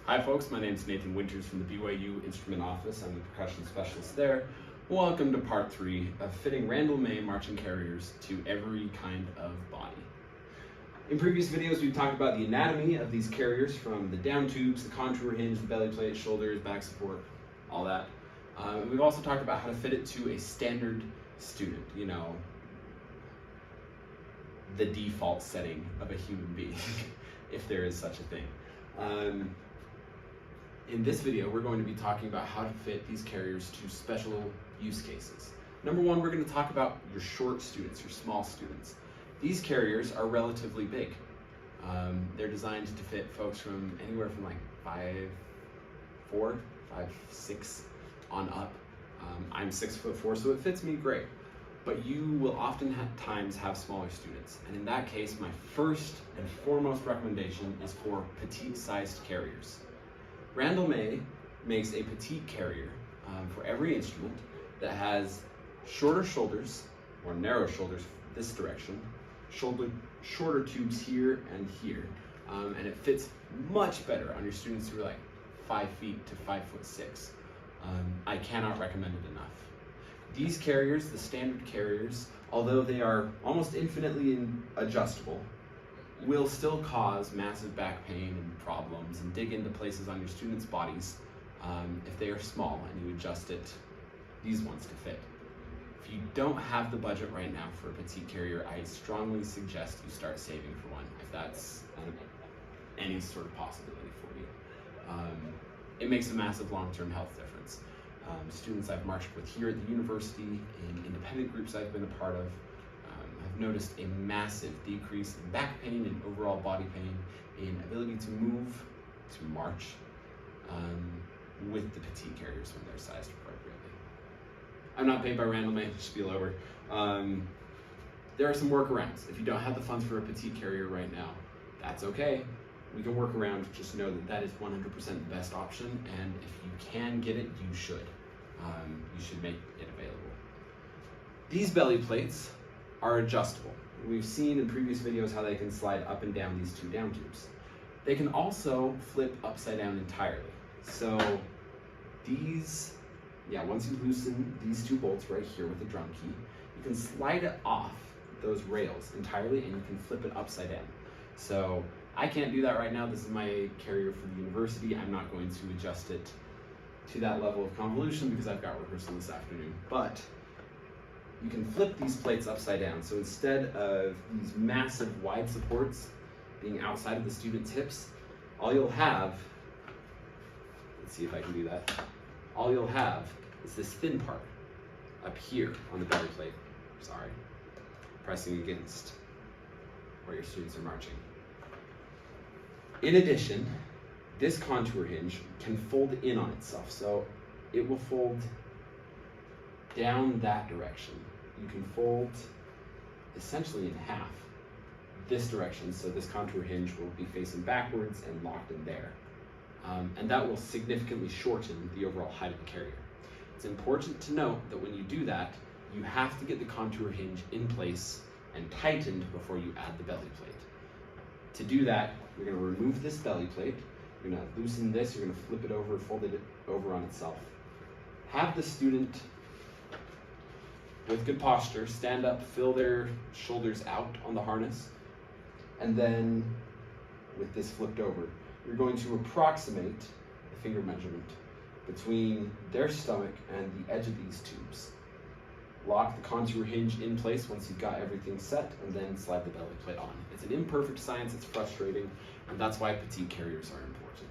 Hi folks, my name is Nathan Winters from the BYU Instrument Office. I'm the percussion specialist there. Welcome to part 3 of fitting Randall May marching carriers to every kind of body. In previous videos, we've talked about the anatomy of these carriers, from the down tubes, the contour hinge, the belly plate, shoulders, back support, all that. And we've also talked about how to fit it to a standard student, the default setting of a human being, if there is such a thing. In this video, we're going to be talking about how to fit these carriers to special use cases. Number one, we're going to talk about your short students, your small students. These carriers are relatively big. They're designed to fit folks from anywhere from like 5'4", 5'6" on up. I'm 6'4", so it fits me great. But you will oftentimes have smaller students. And in that case, my first and foremost recommendation is for petite-sized carriers. Randall May makes a petite carrier for every instrument that has shorter shoulders, or narrow shoulders this direction, shorter tubes here and here, and it fits much better on your students who are like 5 feet to 5'6". I cannot recommend it enough. These carriers, the standard carriers, although they are almost infinitely adjustable, will still cause massive back pain and problems and dig into places on your students' bodies if they are small and you adjust these ones to fit. If you don't have the budget right now for a petite carrier, I strongly suggest you start saving for one, if that's any sort of possibility for you. It makes a massive long-term health difference. Students I've marched with here at the university, in independent groups I've been a part of, have noticed a massive decrease in back pain and overall body pain, in ability to move, to march, with the petite carriers when they're sized appropriately. I'm not paid by Randall May, spiel over. There are some workarounds. If you don't have the funds for a petite carrier right now, that's okay. We can work around. Just know that that is 100% the best option, and if you can get it, you should. You should make it available. These belly plates are adjustable. We've seen in previous videos how they can slide up and down these two down tubes. They can also flip upside down entirely. So once you loosen these two bolts right here with the drum key, you can slide it off those rails entirely and you can flip it upside down. So I can't do that right now. This is my carrier for the university. I'm not going to adjust it to that level of convolution because I've got rehearsal this afternoon. But you can flip these plates upside down. So instead of these massive wide supports being outside of the student's hips, all you'll have, let's see if I can do that. All you'll have is this thin part up here on the belly plate. Sorry, pressing against where your students are marching. In addition, this contour hinge can fold in on itself, so it will fold down that direction. You can fold essentially in half this direction, so this contour hinge will be facing backwards and locked in there. And that will significantly shorten the overall height of the carrier. It's important to note that when you do that, you have to get the contour hinge in place and tightened before you add the belly plate. To do that, you're going to remove this belly plate, you're going to loosen this, you're going to flip it over, fold it over on itself. Have the student, with good posture, stand up, fill their shoulders out on the harness, and then with this flipped over, you're going to approximate the finger measurement between their stomach and the edge of these tubes. Lock the contour hinge in place once you've got everything set, and then slide the belly plate on. It's an imperfect science, it's frustrating, and that's why petite carriers are important.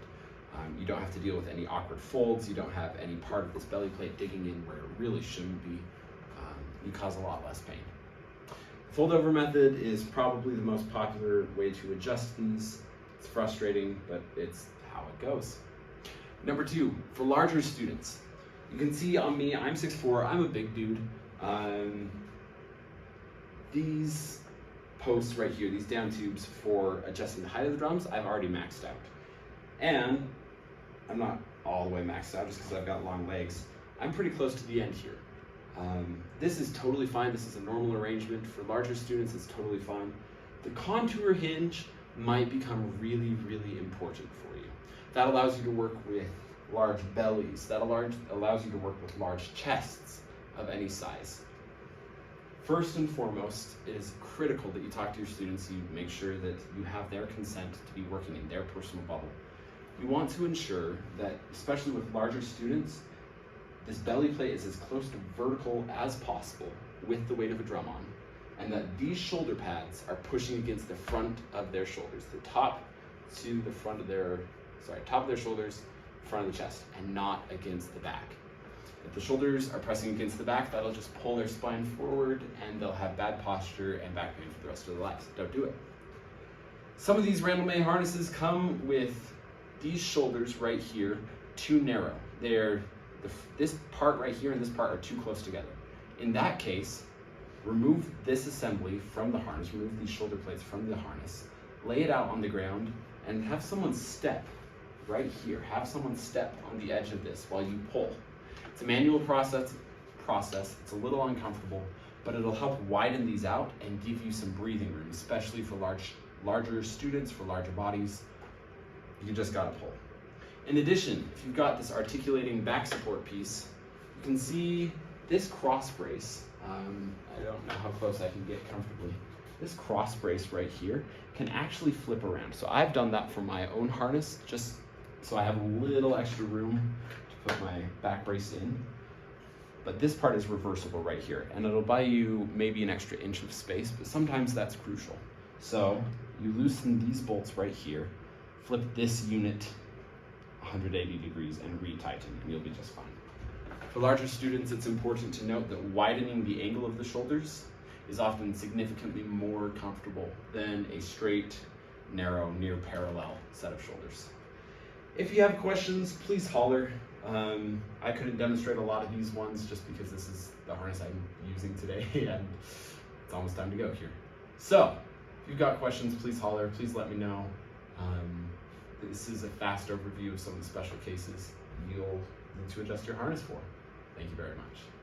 You don't have to deal with any awkward folds, you don't have any part of this belly plate digging in where it really shouldn't be. You cause a lot less pain. The fold over method is probably the most popular way to adjust these. It's frustrating, but it's how it goes. Number 2, for larger students. You can see on me, I'm 6'4", I'm a big dude. These posts right here, these down tubes for adjusting the height of the drums, I've already maxed out. And I'm not all the way maxed out just because I've got long legs. I'm pretty close to the end here. This is totally fine. This is a normal arrangement. For larger students, it's totally fine. The contour hinge might become really, really important for you. That allows you to work with large bellies. That allows you to work with large chests of any size. First and foremost, it is critical that you talk to your students, you make sure that you have their consent to be working in their personal bubble. You want to ensure that, especially with larger students, this belly plate is as close to vertical as possible with the weight of a drum on, and that these shoulder pads are pushing against the front of their shoulders, the top to the front of their, top of their shoulders, front of the chest, and not against the back. If the shoulders are pressing against the back, that'll just pull their spine forward and they'll have bad posture and back pain for the rest of their lives. Don't do it. Some of these Randall harnesses come with these shoulders right here too narrow. This part right here and this part are too close together. In that case, remove this assembly from the harness, remove these shoulder plates from the harness, lay it out on the ground, and have someone step right here. Have someone step on the edge of this while you pull. It's a manual process. It's a little uncomfortable, but it'll help widen these out and give you some breathing room, especially for larger students, for larger bodies. You just gotta pull. In addition, if you've got this articulating back support piece, you can see this cross brace. I don't know how close I can get comfortably. This cross brace right here can actually flip around. So I've done that for my own harness, just so I have a little extra room to put my back brace in. But this part is reversible right here, and it'll buy you maybe an extra inch of space, but sometimes that's crucial. So you loosen these bolts right here, flip this unit 180 degrees and retighten, and you'll be just fine. For larger students, it's important to note that widening the angle of the shoulders is often significantly more comfortable than a straight, narrow, near parallel set of shoulders. If you have questions, please holler. I couldn't demonstrate a lot of these ones just because this is the harness I'm using today and it's almost time to go here. So, if you've got questions, please holler, please let me know. This is a fast overview of some of the special cases you'll need to adjust your harness for. Thank you very much.